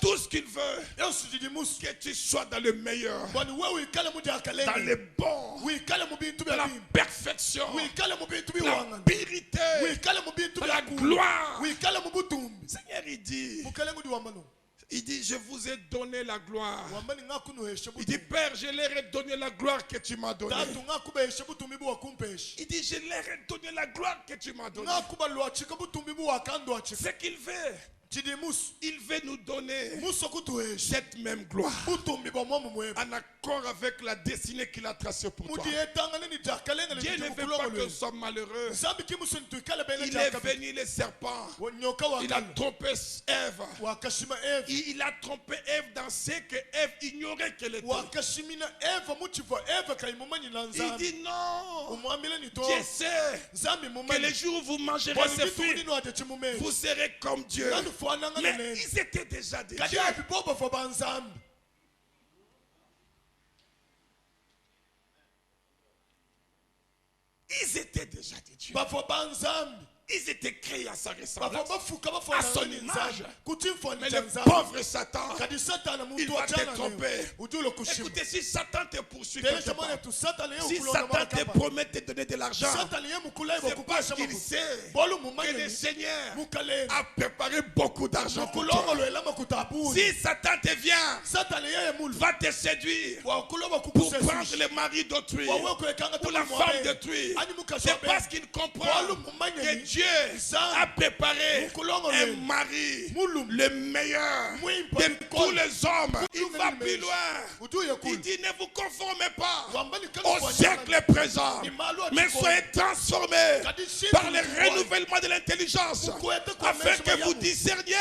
tout ce qu'il veut, que tu sois dans le meilleur, dans le bon, dans la perfection, dans la purité, dans la gloire. Seigneur, il dit, je vous ai donné la gloire. Il dit, Père, je leur ai donné la gloire que tu m'as donnée. Il dit, je leur ai donné la gloire que tu m'as donnée. Ce qu'il veut, il veut nous donner cette même gloire en accord avec la destinée qu'il a tracée pour toi. Dieu ne veut pas que nous soyons malheureux. Il est venu le serpent. Il a trompé Ève. Il a trompé Ève dans ce que Ève ignorait qu'elle était. Il dit non. Dieu sait que le jour où vous mangerez ces fruits, vous serez comme Dieu. Mais ils étaient déjà des dieux. Ils étaient déjà des dieux. Ils étaient créés à sa ressemblance, à son image. Mais le pauvre Satan, il va te tromper. Écoutez, si Satan te poursuit quelque part, si Satan te promet de te donner de l'argent, c'est parce qu'il sait que le Seigneur a préparé beaucoup d'argent pour toi. Si Satan te vient, va te séduire pour prendre le mari d'autrui ou la femme d'autrui, c'est parce qu'il comprend que Dieu a préparé un mari, le meilleur de tous les hommes. Il va plus loin. Il dit, ne vous conformez pas au siècle présent, mais soyez transformés par le renouvellement de l'intelligence, afin que vous discerniez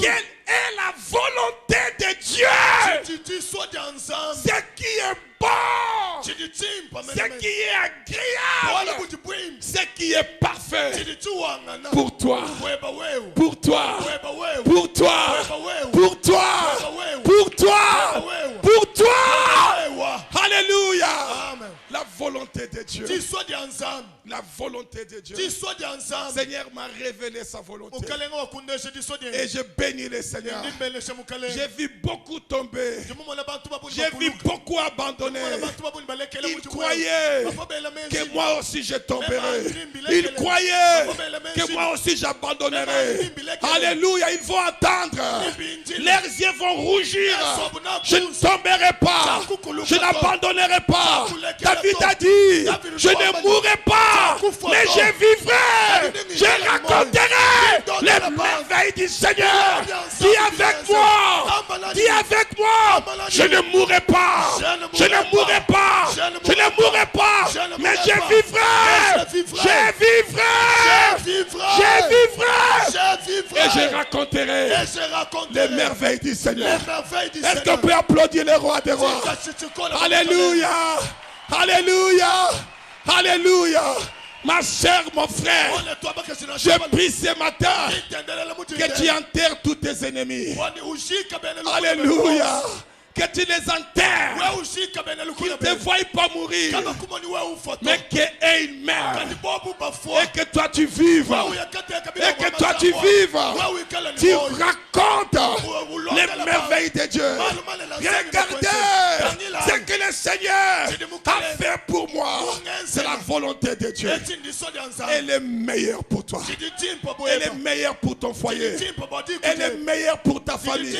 quelle est la volonté de Dieu, ce qui est bon, ce qui est agréable, ce qui est parfait pour toi, pour toi, pour toi, pour toi, pour toi, pour toi. Alléluia. La volonté de Dieu. La volonté de Dieu. Seigneur m'a révélé sa volonté. Et je bénis le Seigneur. J'ai vu beaucoup tomber. J'ai vu beaucoup abandonner. Ils croyaient que moi aussi je tomberai. Ils croyaient que moi aussi j'abandonnerai. Alléluia. Ils vont attendre. Leurs yeux vont rougir. Je ne tomberai pas. Je n'abandonnerai pas. David a dit, je ne mourrai pas, mais je vivrai. Je raconterai les merveilles du Seigneur. Dis avec moi. Dis avec moi. Je ne mourrai pas. Je ne mourrai pas. Je ne mourrai pas, mais je vivrai. Je vivrai. Je vivrai. Et je raconterai les merveilles du Seigneur. Est-ce qu'on peut applaudir le roi des rois? Alléluia. Alléluia. Alléluia. Ma chère, mon frère, je prie ce matin que tu enterres tous tes ennemis. Alléluia. Que tu les enterres, qu'ils ne te voient pas mourir, mais qu'ils meurent, et que toi tu vives, et que toi tu vives, tu racontes les merveilles de Dieu. Regardez ce que le Seigneur a fait pour moi. C'est la volonté de Dieu. Dieu, elle est meilleure pour toi. Elle est meilleure pour ton foyer. Elle est meilleure pour ta famille.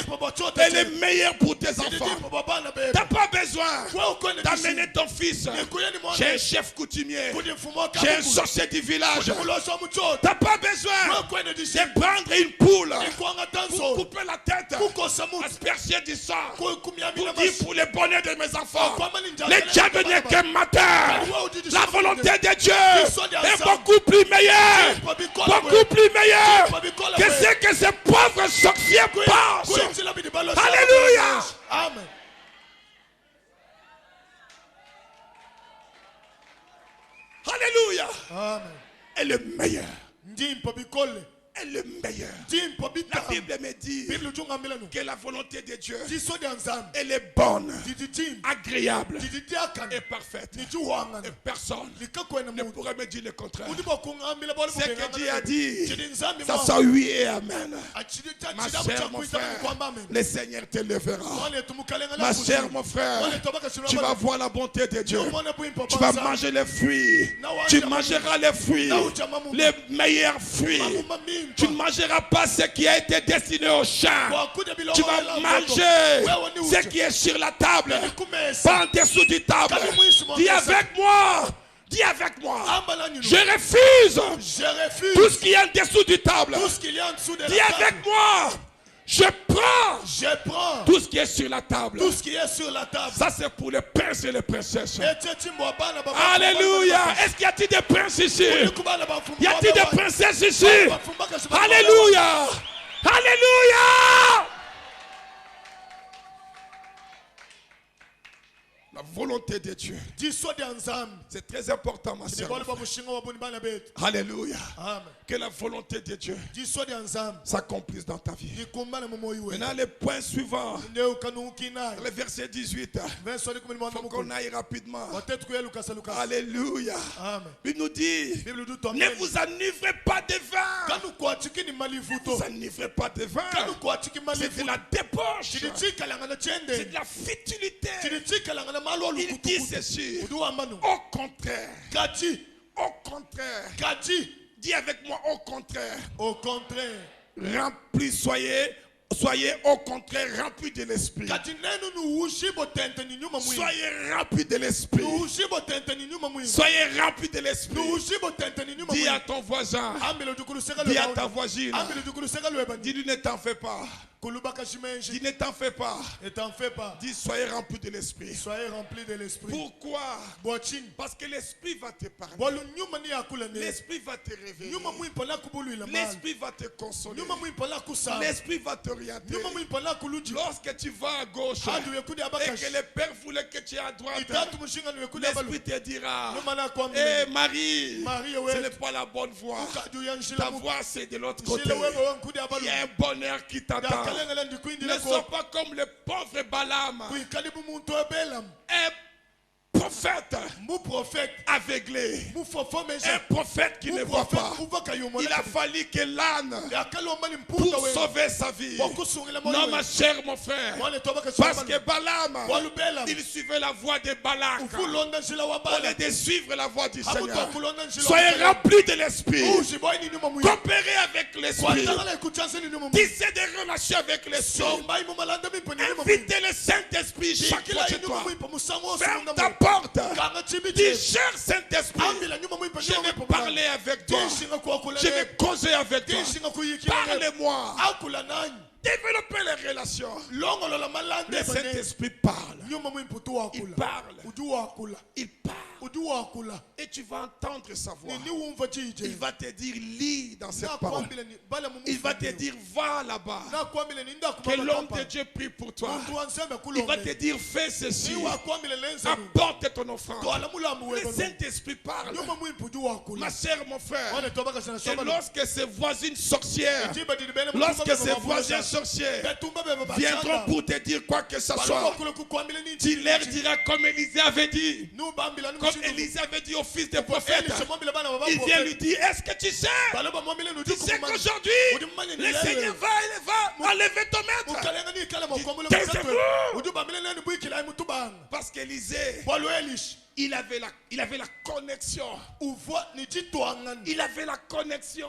Elle est meilleure pour tes enfants. Tu n'as pas besoin d'amener ton fils chez un chef coutumier, chez un sorcier du village. Tu n'as pas besoin de prendre une poule pour couper la tête, asperger du sang, pour dire pour le bonheur de mes enfants. Le diable n'est qu'un matin. La volonté de Dieu est beaucoup plus meilleure, que ce que ces pauvres sorciers pensent. Alléluia. Amen. Alléluia. Amen. Elle est meilleure. Elle Elle est meilleure. La Bible me dit que la volonté de Dieu, elle est bonne, agréable et parfaite. Et personne ne pourrait me dire le contraire. Ce que Dieu a dit, ça soit oui et amen. Ma chère, mon frère, le Seigneur te lèvera. Ma chère, mon frère, tu vas voir la bonté de Dieu. Tu vas manger les fruits. Tu mangeras les fruits, les meilleurs fruits. Tu ne mangeras pas ce qui a été destiné au champ. Tu vas manger ce qui est sur la table, pas en dessous du table. Dis avec moi. Dis avec moi. Je refuse tout ce qui est en dessous du table. Dis avec moi. Je prends tout ce qui est sur la table. Ça c'est pour les princes et les princesses. Alléluia. Est-ce qu'il y a-t-il des princes ici? Y a-t-il des princesses ici? Alléluia. Alléluia. La volonté de Dieu, c'est très important, ma soeur. Alléluia. Que la volonté de Dieu s'accomplisse dans ta vie. Maintenant, le point suivant, le verset 18. Il faut qu'on aille rapidement. Alléluia. Il nous dit, ne vous enivrez pas de vin. Ne vous enivrez pas de vin. C'est de la débauche. C'est de la futilité. Il dit ceci. Au contraire. Au contraire. Dis avec moi au contraire. Au contraire. Remplis, soyez au contraire remplis de l'esprit. Soyez remplis de l'esprit. Soyez remplis de l'esprit. Dis à ton voisin. Dis à ta voisine. Dis-lui ne t'en fais pas. Dis ne t'en fais pas. Dis soyez remplis de l'esprit. Pourquoi? Parce que l'esprit va te parler. L'esprit va te réveiller. L'esprit va te consoler. L'esprit va te orienter. Lorsque tu vas à gauche et que le Père voulait que tu es à droite, l'esprit te dira, hé Marie, ce n'est pas la bonne voie. Ta voie c'est de l'autre côté. Il y a un bonheur qui t'attend. Ne sois pas comme le pauvre Balaam. Un prophète aveuglé, un prophète qui ne voit pas. Il a fallu que l'âne pour sauver sa vie. Non, ma chère, mon frère, parce que Balaam, il suivait la voie de Balak au lieu de suivre la voie du Seigneur. Soyez remplis de l'esprit, coopérez avec l'esprit, tissez des relations avec l'esprit, invitez le Saint-Esprit chaque fois chez toi. Ferme ta porte. Dis, cher Saint-Esprit, je vais parler avec toi. Je vais causer avec toi. Parle-moi. Développer les relations. Le Saint-Esprit parle. Il parle. Il parle. Et tu vas entendre sa voix. Il va te dire, lis dans cette parole. Il va te dire, va là-bas. Que l'homme de Dieu prie pour toi. Il va te dire, fais ceci. Apporte ton offrande. Le Saint-Esprit parle. Ma chère, mon frère. Et lorsque ces voisines sorcières, lorsque ces voisins sorciers viendront pour te dire quoi que ce soit, tu leur diras comme Élisée avait dit. Comme Élisée avait dit au fils des prophètes. Il vient lui dire, est-ce que tu sais qu'aujourd'hui le Seigneur va enlever ton maître? Taisez-vous. Parce qu'Élisée, il avait la connexion. Il avait la connexion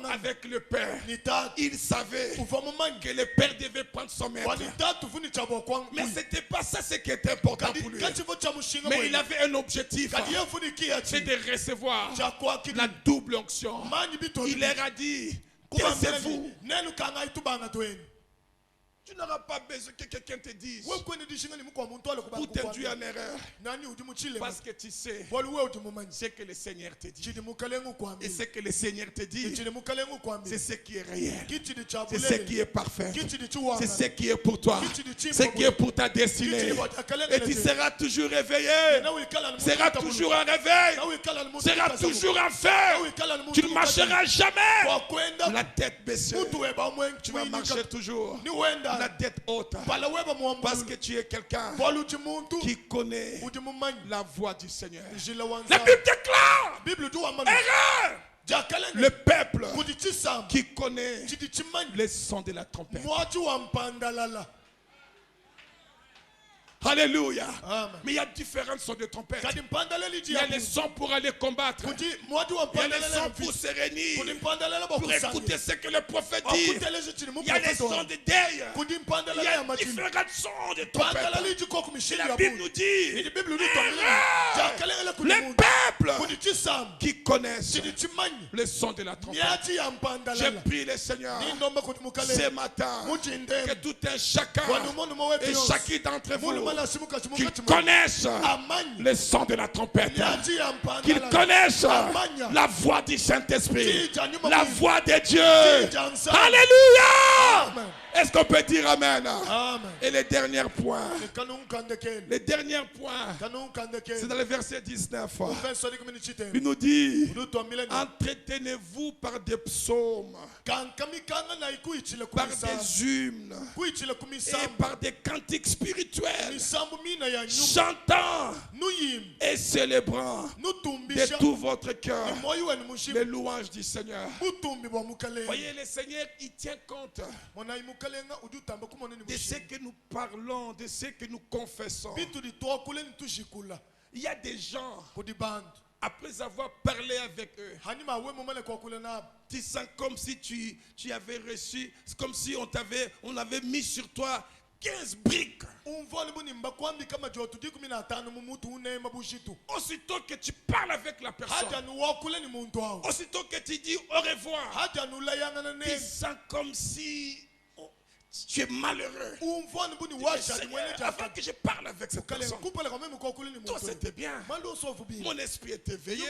avec le Père. Il savait que le Père devait prendre son maître. Mais ce n'était pas ça ce qui était important pour lui. Mais il avait un objectif. C'est de recevoir la double onction. Il leur a dit, taisez-vous. Tu n'auras pas besoin que quelqu'un te dise pour t'induire en erreur. Parce que tu sais ce que le Seigneur te dit. Et ce que le Seigneur te dit, c'est ce qui est réel. C'est ce qui est parfait. C'est ce qui est pour toi. Ce qui est pour ta destinée. Et tu seras toujours réveillé. Seras toujours en réveil. Seras toujours en feu. Tu ne marcheras jamais la tête baissée. Tu vas marcher toujours la tête haute, parce que tu es quelqu'un qui connaît la voix du Seigneur. La Bible déclare erreur. Le peuple qui connaît les sons de la trompette. Alléluia. Mais il y a différentes sons de trompette. Il y a les sons pour aller combattre. Il y a les sons pour se réunir, pour écouter ce que le prophète dit. Il y a les sons de deuil. Il y a différents sons de trompette. Et la Bible nous dit les peuples qui connaissent le son de la trompette. Je prie le Seigneur ce matin que tout un chacun et chacun d'entre vous qu'ils connaissent le son de la trompette, qu'ils connaissent la voix du Saint-Esprit, la voix de Dieu. Alléluia. Est-ce qu'on peut dire Amen? Et le dernier point, c'est dans le verset 19. Il nous dit, entretenez-vous par des psaumes, par des hymnes et par des cantiques spirituels, chantant et célébrant de tout votre cœur les louanges du Seigneur. Voyez, le Seigneur, il tient compte de ce que nous parlons, de ce que nous confessons. Il y a des gens, après avoir parlé avec eux, tu sens comme si tu avais reçu, comme si on avait mis sur toi 15 briques. Aussitôt que tu parles avec la personne, aussitôt que tu dis au revoir, tu sens comme si tu es malheureux. Avant que je parle avec cette personne, toi c'était bien. Mon esprit était éveillé.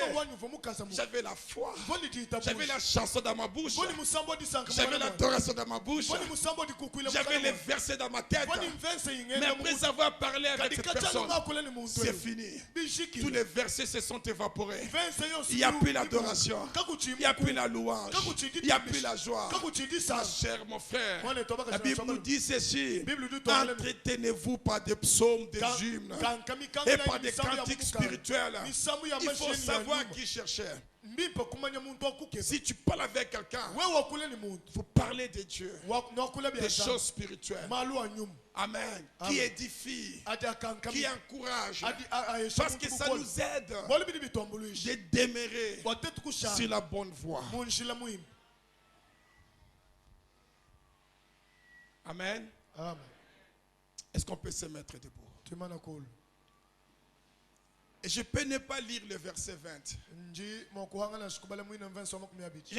J'avais la foi. J'avais la chanson dans ma bouche. J'avais l'adoration dans ma bouche. J'avais les versets dans ma tête. Mais après avoir parlé avec cette personne, c'est fini. Tous les versets se sont évaporés. Il n'y a plus l'adoration. Il n'y a plus la louange. Il n'y a plus la joie. Ma chère, mon frère, la Bible nous dit ceci: entretenez-vous par des psaumes, des hymnes et par des cantiques spirituels. Il faut savoir qui cherchait. Si tu parles avec quelqu'un, vous parlez de Dieu, des choses spirituelles. Amen. Qui édifie, qui encourage, parce que ça nous aide de demeurer sur la bonne voie. Amen. Est-ce qu'on peut se mettre debout? Et je peux ne pas lire le verset 20. Je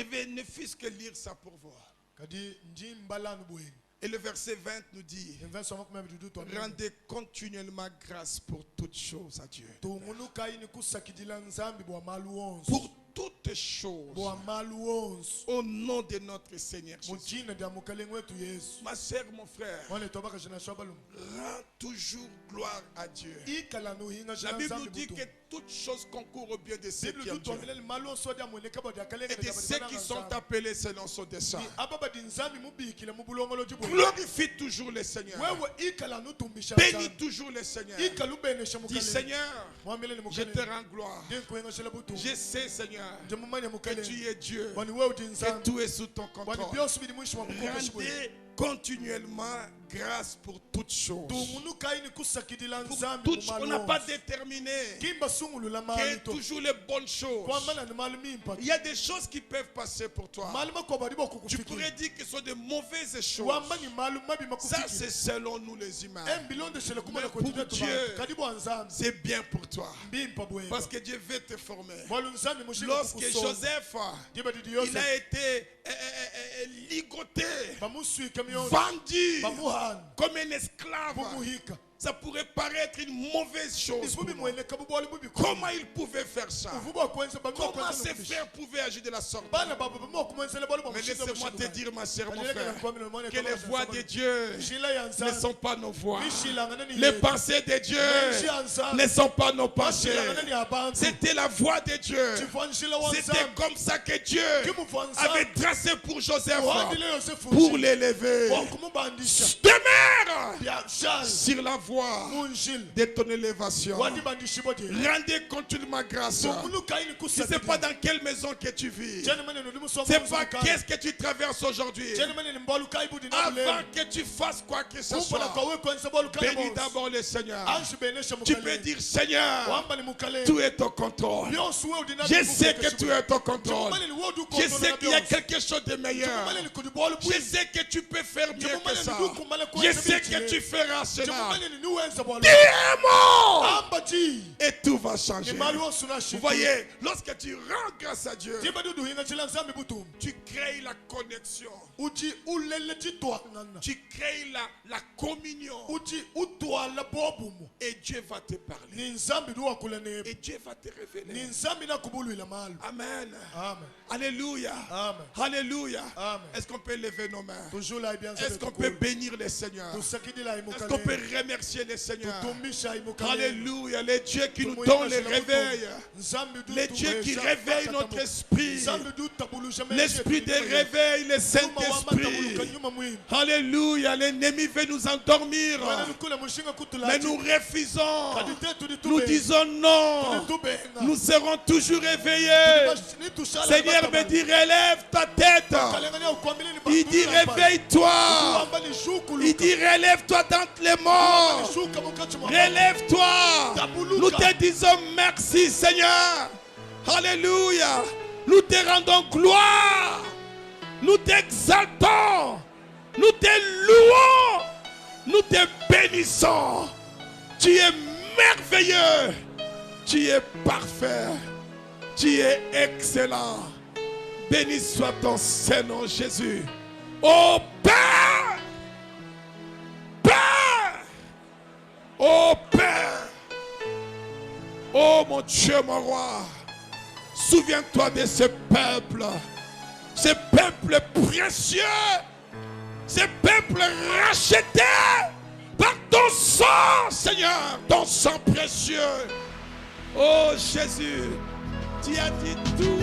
vais ne fût-ce que lire ça pour voir. Et le verset 20 nous dit: rendez continuellement grâce pour toutes choses à Dieu. Pour toutes choses, au nom de notre Seigneur Jésus. Ma sœur, mon frère, rends toujours gloire à Dieu. La Bible nous dit que toutes choses concourent au bien de ceux qui aiment Dieu et de ceux qui sont appelés selon son dessein. Glorifie toujours le Seigneur. Bénis toujours le Seigneur. Dis: Seigneur, je te rends gloire. Je sais, Seigneur, que tu es Dieu, que tout est sous ton contrôle. Rendez continuellement grâce pour toutes choses. Pour toutes, on n'a pas déterminé qu'il y a toujours les bonnes choses. Il y a des choses qui peuvent passer pour toi. Tu pourrais dire que ce sont de mauvaises choses. Ça, c'est selon nous les humains. Mais pour Dieu, c'est bien pour toi. Parce que Dieu veut te former. Lorsque Joseph, il a été ligoté, vendu comme un esclave, ça pourrait paraître une mauvaise chose. Comment il pouvait faire ça? Comment ses frères pouvaient agir de la sorte? Mais laissez-moi te dire, ma chère, mon frère, que les voix de Dieu ne sont pas nos voix. Les pensées de Dieu ne sont pas nos pensées. C'était la voix de Dieu. C'était comme ça que Dieu avait tracé pour Joseph pour l'élever. Demeure sur la voie de ton élévation. Rendez compte de ma grâce. Je ne sais pas dans quelle maison que tu vis. Je ne sais pas qu'est-ce que tu traverses aujourd'hui. Avant que tu fasses quoi que ce soit, bénis d'abord le Seigneur. Tu peux dire, Seigneur, tu es au contrôle. Je sais que tu es au contrôle. Je sais qu'il y a quelque chose de meilleur. Je sais que tu peux faire mieux que ça. Je sais que tu feras cela. Dis-moi et tout va changer. Vous voyez, lorsque tu rends grâce à Dieu, tu crées la connexion. Tu crées la communion. Et Dieu va te parler. Et Dieu va te révéler. Amen. Alléluia. Alléluia. Est-ce qu'on peut lever nos mains? Est-ce qu'on peut bénir le Seigneur? Est-ce qu'on peut remercier le Seigneur? Alléluia. Le Dieu qui nous donne le réveil. Le Dieu qui réveille notre esprit. L'esprit de réveil, le Saint-Esprit. Alléluia. L'ennemi veut nous endormir. Mais nous refusons. Nous disons non. Nous serons toujours réveillés. Seigneur me dit, relève ta tête. Il dit, réveille-toi. Il dit, relève-toi d'entre les morts. Relève-toi. Nous te disons merci, Seigneur. Alléluia. Nous te rendons gloire. Nous t'exaltons. Nous te louons. Nous te bénissons. Tu es merveilleux. Tu es parfait. Tu es excellent. Béni soit ton Saint-Nom, Jésus. Oh Père. Père. Oh Père. Oh mon Dieu, mon roi. Souviens-toi de ce peuple. Ce peuple précieux. Ce peuple racheté par ton sang, Seigneur. Ton sang précieux. Oh Jésus. Tu as dit tout.